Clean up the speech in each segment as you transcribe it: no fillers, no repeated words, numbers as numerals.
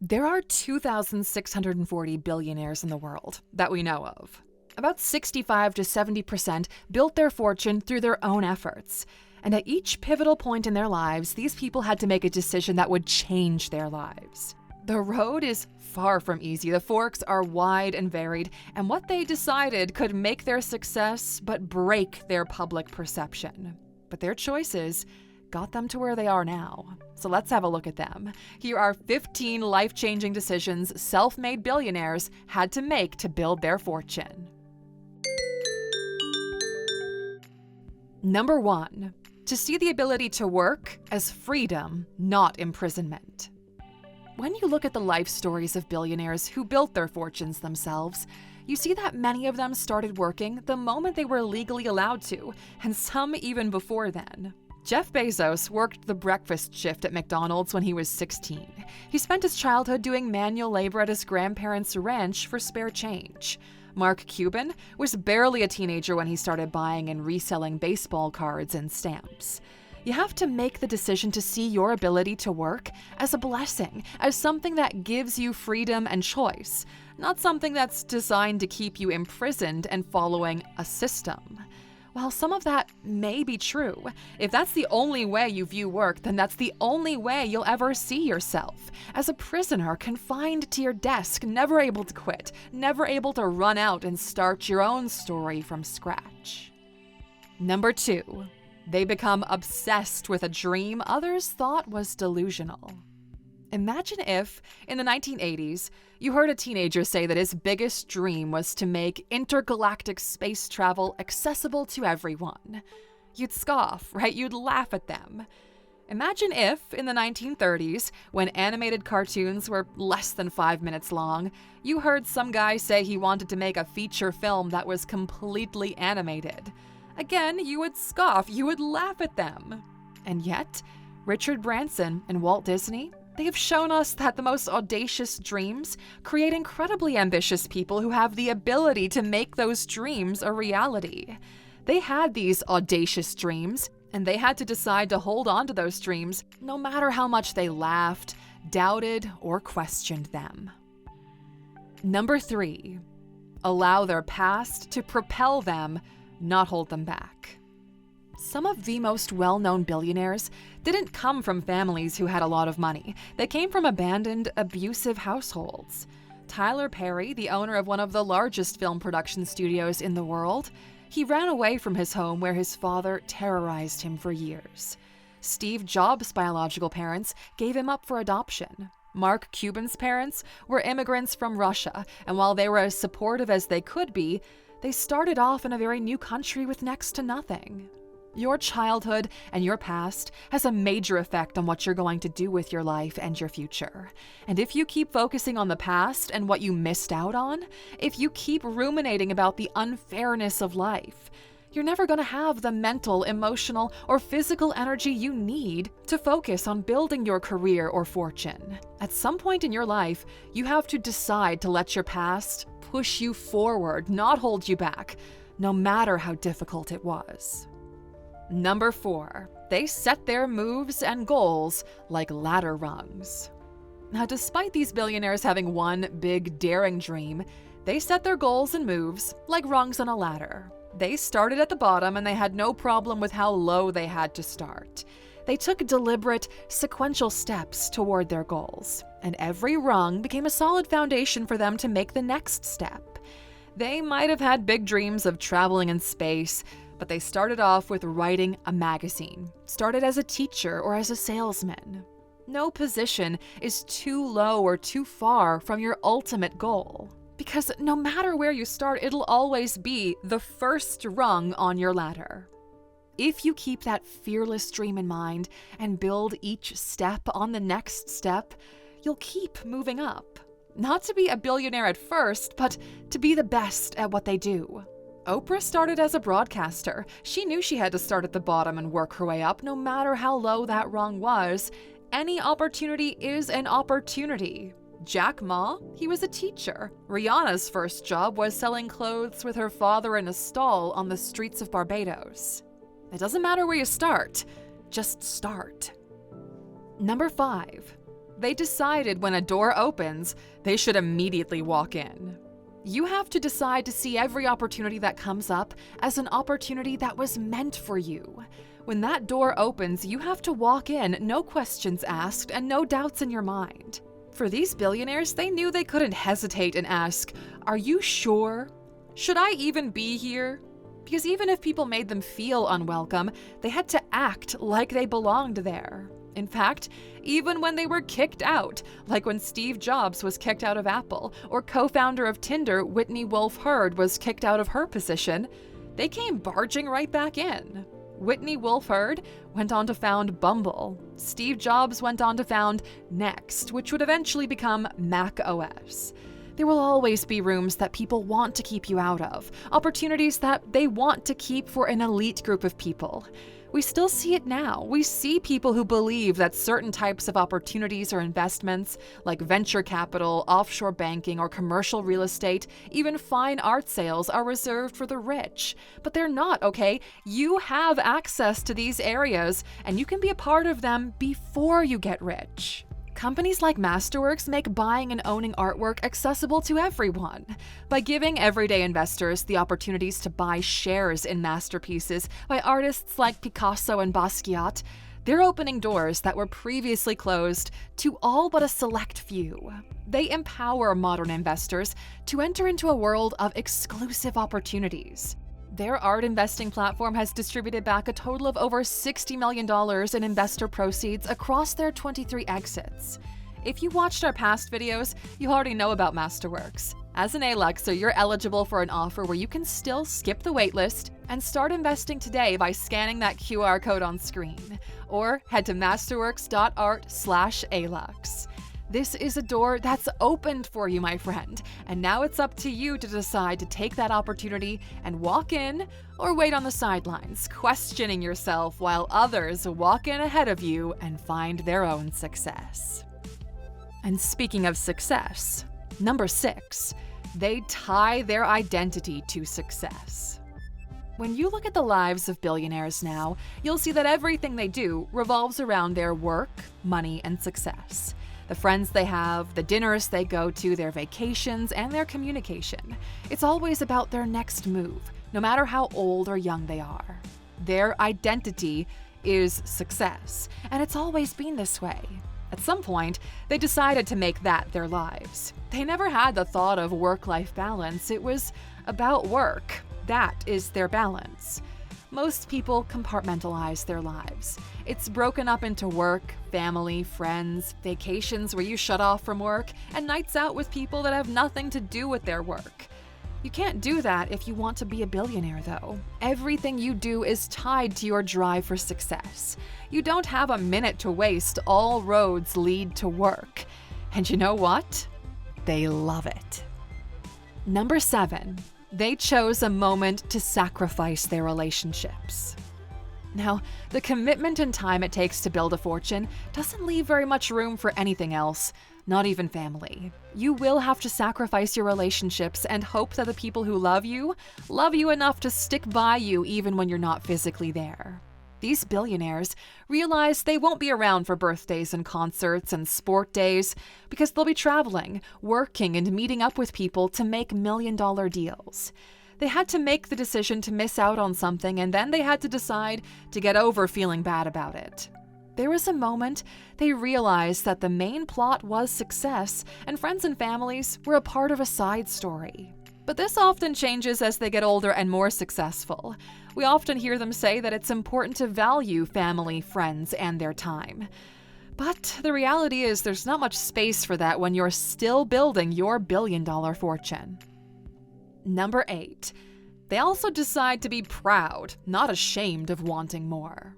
There are 2,640 billionaires in the world that we know of. About 65 to 70% built their fortune through their own efforts. And at each pivotal point in their lives, these people had to make a decision that would change their lives. The road is far from easy. The forks are wide and varied, and what they decided could make their success but break their public perception. But their choices got them to where they are now. So let's have a look at them. Here are 15 life-changing decisions self-made billionaires had to make to build their fortune. Number 1. To see the ability to work as freedom, not imprisonment. When you look at the life stories of billionaires who built their fortunes themselves, you see that many of them started working the moment they were legally allowed to, and some even before then. Jeff Bezos worked the breakfast shift at McDonald's when he was 16. He spent his childhood doing manual labor at his grandparents' ranch for spare change. Mark Cuban was barely a teenager when he started buying and reselling baseball cards and stamps. You have to make the decision to see your ability to work as a blessing, as something that gives you freedom and choice, not something that's designed to keep you imprisoned and following a system. While some of that may be true, if that's the only way you view work, then that's the only way you'll ever see yourself. As a prisoner confined to your desk, never able to quit, never able to run out and start your own story from scratch. Number 2. They become obsessed with a dream others thought was delusional. Imagine if, in the 1980s, you heard a teenager say that his biggest dream was to make intergalactic space travel accessible to everyone. You'd scoff, right? You'd laugh at them. Imagine if, in the 1930s, when animated cartoons were less than 5 minutes long, you heard some guy say he wanted to make a feature film that was completely animated. Again, you would scoff, you would laugh at them. And yet, Richard Branson and Walt Disney, they have shown us that the most audacious dreams create incredibly ambitious people who have the ability to make those dreams a reality. They had these audacious dreams, and they had to decide to hold on to those dreams no matter how much they laughed, doubted, or questioned them. Number 3. Allow their past to propel them, not hold them back. Some of the most well-known billionaires didn't come from families who had a lot of money. They came from abandoned, abusive households. Tyler Perry, the owner of one of the largest film production studios in the world, he ran away from his home where his father terrorized him for years. Steve Jobs' biological parents gave him up for adoption. Mark Cuban's parents were immigrants from Russia, and while they were as supportive as they could be, they started off in a very new country with next to nothing. Your childhood and your past has a major effect on what you're going to do with your life and your future. And if you keep focusing on the past and what you missed out on, if you keep ruminating about the unfairness of life, you're never going to have the mental, emotional, or physical energy you need to focus on building your career or fortune. At some point in your life, you have to decide to let your past push you forward, not hold you back, no matter how difficult it was. Number 4. They set their moves and goals like ladder rungs. Now, despite these billionaires having one big, daring dream, they set their goals and moves like rungs on a ladder. They started at the bottom and they had no problem with how low they had to start. They took deliberate, sequential steps toward their goals, and every rung became a solid foundation for them to make the next step. They might have had big dreams of traveling in space, but they started off with writing a magazine, started as a teacher or as a salesman. No position is too low or too far from your ultimate goal, because no matter where you start, it'll always be the first rung on your ladder. If you keep that fearless dream in mind and build each step on the next step, you'll keep moving up. Not to be a billionaire at first, but to be the best at what they do. Oprah started as a broadcaster. She knew she had to start at the bottom and work her way up, no matter how low that rung was. Any opportunity is an opportunity. Jack Ma, he was a teacher. Rihanna's first job was selling clothes with her father in a stall on the streets of Barbados. It doesn't matter where you start, just start. Number 5. They decided when a door opens, they should immediately walk in. You have to decide to see every opportunity that comes up as an opportunity that was meant for you. When that door opens, you have to walk in, no questions asked and no doubts in your mind. For these billionaires, they knew they couldn't hesitate and ask, "Are you sure? Should I even be here?" Because even if people made them feel unwelcome, they had to act like they belonged there. In fact, even when they were kicked out, like when Steve Jobs was kicked out of Apple, or co-founder of Tinder, Whitney Wolfe Herd, was kicked out of her position, they came barging right back in. Whitney Wolfe Herd went on to found Bumble. Steve Jobs went on to found Next, which would eventually become Mac OS. There will always be rooms that people want to keep you out of, opportunities that they want to keep for an elite group of people. We still see it now. We see people who believe that certain types of opportunities or investments, like venture capital, offshore banking, or commercial real estate, even fine art sales, are reserved for the rich. But they're not, okay? You have access to these areas, and you can be a part of them before you get rich. Companies like Masterworks make buying and owning artwork accessible to everyone. By giving everyday investors the opportunities to buy shares in masterpieces by artists like Picasso and Basquiat, they're opening doors that were previously closed to all but a select few. They empower modern investors to enter into a world of exclusive opportunities. Their art investing platform has distributed back a total of over $60 million in investor proceeds across their 23 exits. If you watched our past videos, you already know about Masterworks. As an Aluxer, you're eligible for an offer where you can still skip the waitlist and start investing today by scanning that QR code on screen, or head to masterworks.art/Alux. This is a door that's opened for you, my friend, and now it's up to you to decide to take that opportunity and walk in or wait on the sidelines, questioning yourself while others walk in ahead of you and find their own success. And speaking of success, number 6, they tie their identity to success. When you look at the lives of billionaires now, you'll see that everything they do revolves around their work, money, and success. The friends they have, the dinners they go to, their vacations, and their communication. It's always about their next move, no matter how old or young they are. Their identity is success, and it's always been this way. At some point, they decided to make that their lives. They never had the thought of work-life balance. It was about work. That is their balance. Most people compartmentalize their lives. It's broken up into work, family, friends, vacations where you shut off from work, and nights out with people that have nothing to do with their work. You can't do that if you want to be a billionaire, though. Everything you do is tied to your drive for success. You don't have a minute to waste. All roads lead to work. And you know what? They love it. Number 7. They chose a moment to sacrifice their relationships. Now, the commitment and time it takes to build a fortune doesn't leave very much room for anything else, not even family. You will have to sacrifice your relationships and hope that the people who love you enough to stick by you even when you're not physically there. These billionaires realize they won't be around for birthdays and concerts and sport days because they'll be traveling, working, and meeting up with people to make million-dollar deals. They had to make the decision to miss out on something, and then they had to decide to get over feeling bad about it. There was a moment they realized that the main plot was success, and friends and families were a part of a side story. But this often changes as they get older and more successful. We often hear them say that it's important to value family, friends, and their time. But the reality is there's not much space for that when you're still building your billion-dollar fortune. Number 8. They also decide to be proud, not ashamed of wanting more.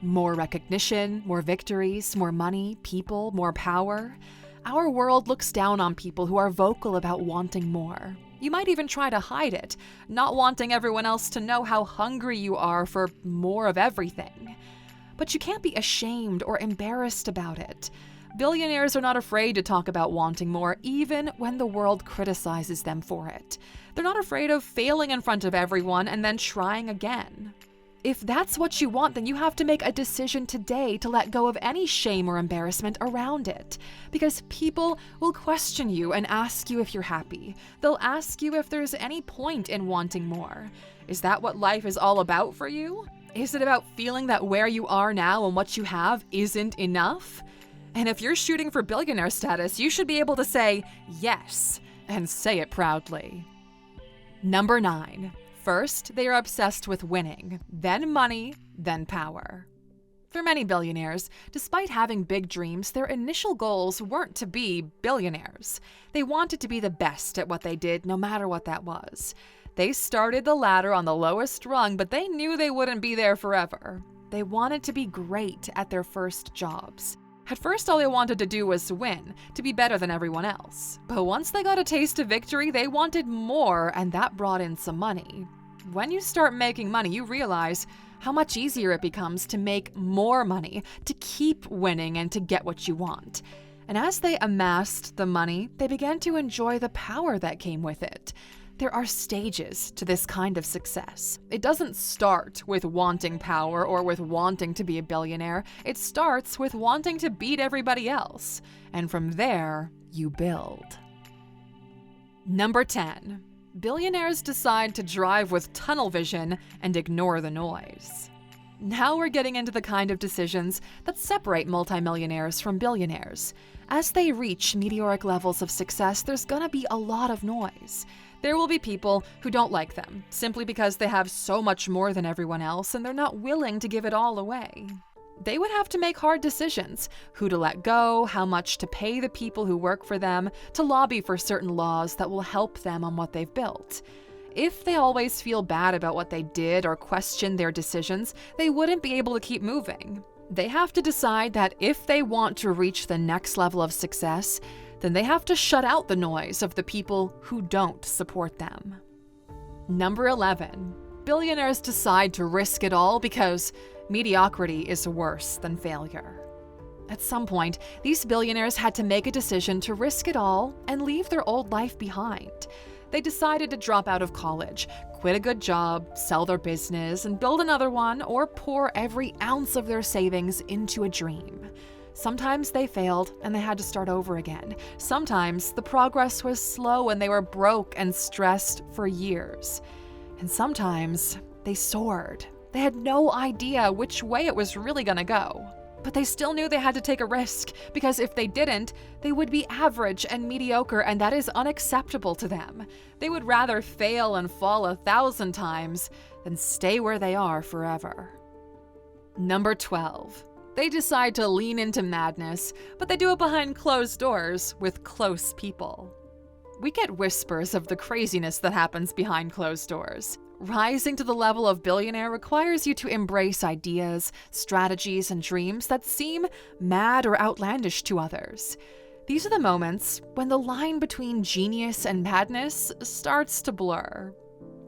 More recognition, more victories, more money, people, more power. Our world looks down on people who are vocal about wanting more. You might even try to hide it, not wanting everyone else to know how hungry you are for more of everything. But you can't be ashamed or embarrassed about it. Billionaires are not afraid to talk about wanting more, even when the world criticizes them for it. They're not afraid of failing in front of everyone and then trying again. If that's what you want, then you have to make a decision today to let go of any shame or embarrassment around it. Because people will question you and ask you if you're happy. They'll ask you if there's any point in wanting more. Is that what life is all about for you? Is it about feeling that where you are now and what you have isn't enough? And if you're shooting for billionaire status, you should be able to say yes, and say it proudly. Number 9. First, they are obsessed with winning, then money, then power. For many billionaires, despite having big dreams, their initial goals weren't to be billionaires. They wanted to be the best at what they did, no matter what that was. They started the ladder on the lowest rung, but they knew they wouldn't be there forever. They wanted to be great at their first jobs. At first, all they wanted to do was win, to be better than everyone else. But once they got a taste of victory, they wanted more, and that brought in some money. When you start making money, you realize how much easier it becomes to make more money, to keep winning, and to get what you want. And as they amassed the money, they began to enjoy the power that came with it. There are stages to this kind of success. It doesn't start with wanting power or with wanting to be a billionaire. It starts with wanting to beat everybody else. And from there, you build. Number 10. Billionaires decide to drive with tunnel vision and ignore the noise. Now we're getting into the kind of decisions that separate multimillionaires from billionaires. As they reach meteoric levels of success, there's gonna be a lot of noise. There will be people who don't like them, simply because they have so much more than everyone else and they're not willing to give it all away. They would have to make hard decisions: who to let go, how much to pay the people who work for them, to lobby for certain laws that will help them on what they've built. If they always feel bad about what they did or question their decisions, they wouldn't be able to keep moving. They have to decide that if they want to reach the next level of success, then they have to shut out the noise of the people who don't support them. Number 11. Billionaires decide to risk it all because mediocrity is worse than failure. At some point, these billionaires had to make a decision to risk it all and leave their old life behind. They decided to drop out of college, quit a good job, sell their business, and build another one, or pour every ounce of their savings into a dream. Sometimes they failed and they had to start over again. Sometimes the progress was slow and they were broke and stressed for years. And sometimes they soared. They had no idea which way it was really gonna go. But they still knew they had to take a risk, because if they didn't, they would be average and mediocre, and that is unacceptable to them. They would rather fail and fall 1,000 times than stay where they are forever. Number 12. They decide to lean into madness, but they do it behind closed doors with close people. We get whispers of the craziness that happens behind closed doors. Rising to the level of billionaire requires you to embrace ideas, strategies, and dreams that seem mad or outlandish to others. These are the moments when the line between genius and madness starts to blur.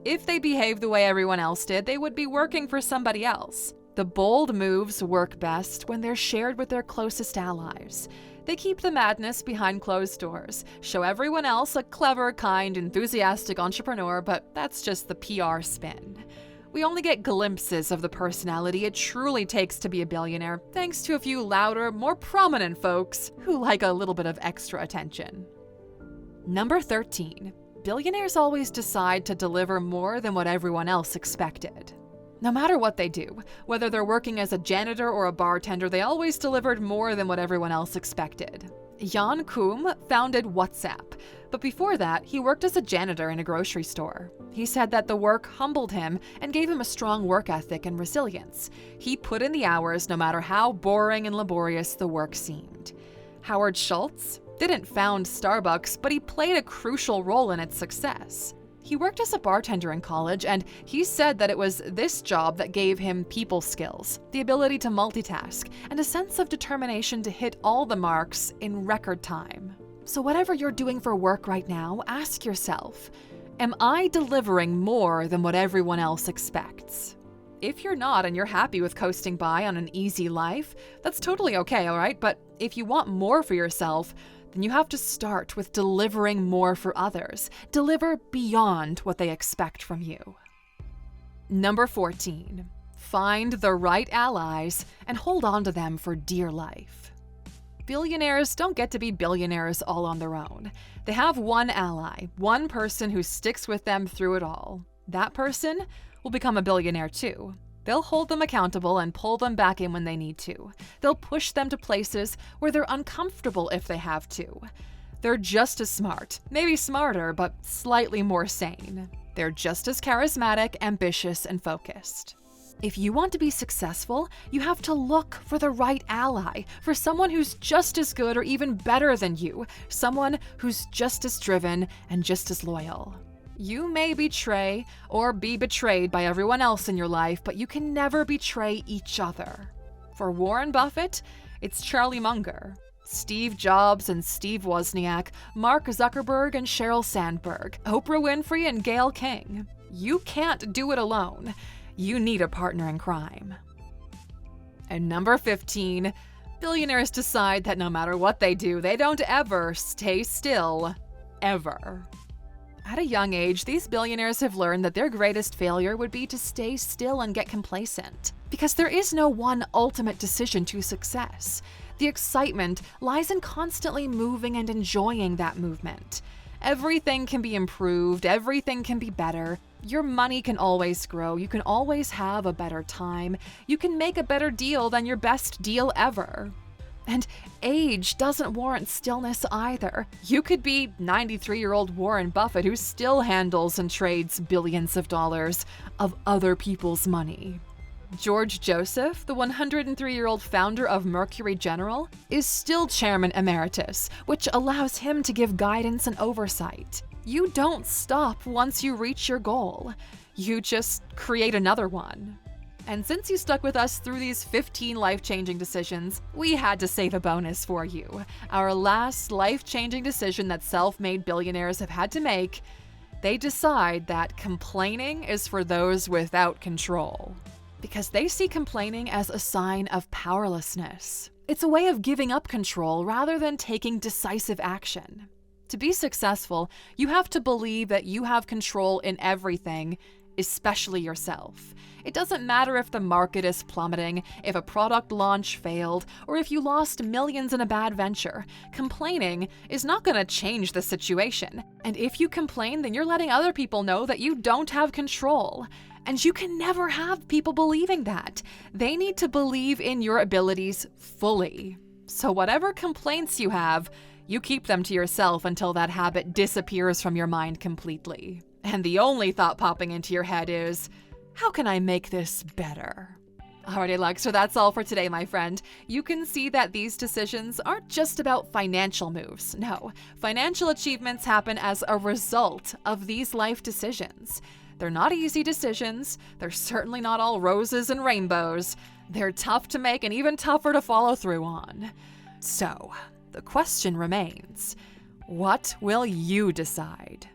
If they behaved the way everyone else did, they would be working for somebody else. The bold moves work best when they're shared with their closest allies. They keep the madness behind closed doors, show everyone else a clever, kind, enthusiastic entrepreneur, but that's just the PR spin. We only get glimpses of the personality it truly takes to be a billionaire, thanks to a few louder, more prominent folks who like a little bit of extra attention. Number 13. Billionaires always decide to deliver more than what everyone else expected. No matter what they do, whether they're working as a janitor or a bartender, they always delivered more than what everyone else expected. Jan Koum founded WhatsApp, but before that, he worked as a janitor in a grocery store. He said that the work humbled him and gave him a strong work ethic and resilience. He put in the hours no matter how boring and laborious the work seemed. Howard Schultz didn't found Starbucks, but he played a crucial role in its success. He worked as a bartender in college, and he said that it was this job that gave him people skills, the ability to multitask, and a sense of determination to hit all the marks in record time. So whatever you're doing for work right now, ask yourself, am I delivering more than what everyone else expects? If you're not and you're happy with coasting by on an easy life, that's totally okay, all right? But if you want more for yourself, then you have to start with delivering more for others. Deliver beyond what they expect from you. Number 14. Find the right allies and hold on to them for dear life. Billionaires don't get to be billionaires all on their own. They have one ally, one person who sticks with them through it all. That person will become a billionaire too. They'll hold them accountable and pull them back in when they need to. They'll push them to places where they're uncomfortable if they have to. They're just as smart, maybe smarter, but slightly more sane. They're just as charismatic, ambitious, and focused. If you want to be successful, you have to look for the right ally, for someone who's just as good or even better than you, someone who's just as driven and just as loyal. You may betray or be betrayed by everyone else in your life, but you can never betray each other. For Warren Buffett, it's Charlie Munger. Steve Jobs and Steve Wozniak, Mark Zuckerberg and Sheryl Sandberg, Oprah Winfrey and Gayle King. You can't do it alone. You need a partner in crime. And number 15, billionaires decide that no matter what they do, they don't ever stay still, ever. At a young age, these billionaires have learned that their greatest failure would be to stay still and get complacent. Because there is no one ultimate decision to success. The excitement lies in constantly moving and enjoying that movement. Everything can be improved, everything can be better. Your money can always grow, you can always have a better time, you can make a better deal than your best deal ever. And age doesn't warrant stillness either. You could be 93-year-old Warren Buffett who still handles and trades billions of dollars of other people's money. George Joseph, the 103-year-old founder of Mercury General, is still chairman emeritus, which allows him to give guidance and oversight. You don't stop once you reach your goal. You just create another one. And since you stuck with us through these 15 life-changing decisions, we had to save a bonus for you. Our last life-changing decision that self-made billionaires have had to make. They decide that complaining is for those without control. Because they see complaining as a sign of powerlessness. It's a way of giving up control rather than taking decisive action. To be successful, you have to believe that you have control in everything, especially yourself. It doesn't matter if the market is plummeting, if a product launch failed, or if you lost millions in a bad venture. Complaining is not going to change the situation. And if you complain, then you're letting other people know that you don't have control. And you can never have people believing that. They need to believe in your abilities fully. So whatever complaints you have, you keep them to yourself until that habit disappears from your mind completely. And the only thought popping into your head is, how can I make this better? Alrighty, Lux, so that's all for today, my friend. You can see that these decisions aren't just about financial moves. No, financial achievements happen as a result of these life decisions. They're not easy decisions. They're certainly not all roses and rainbows. They're tough to make and even tougher to follow through on. So, the question remains, what will you decide?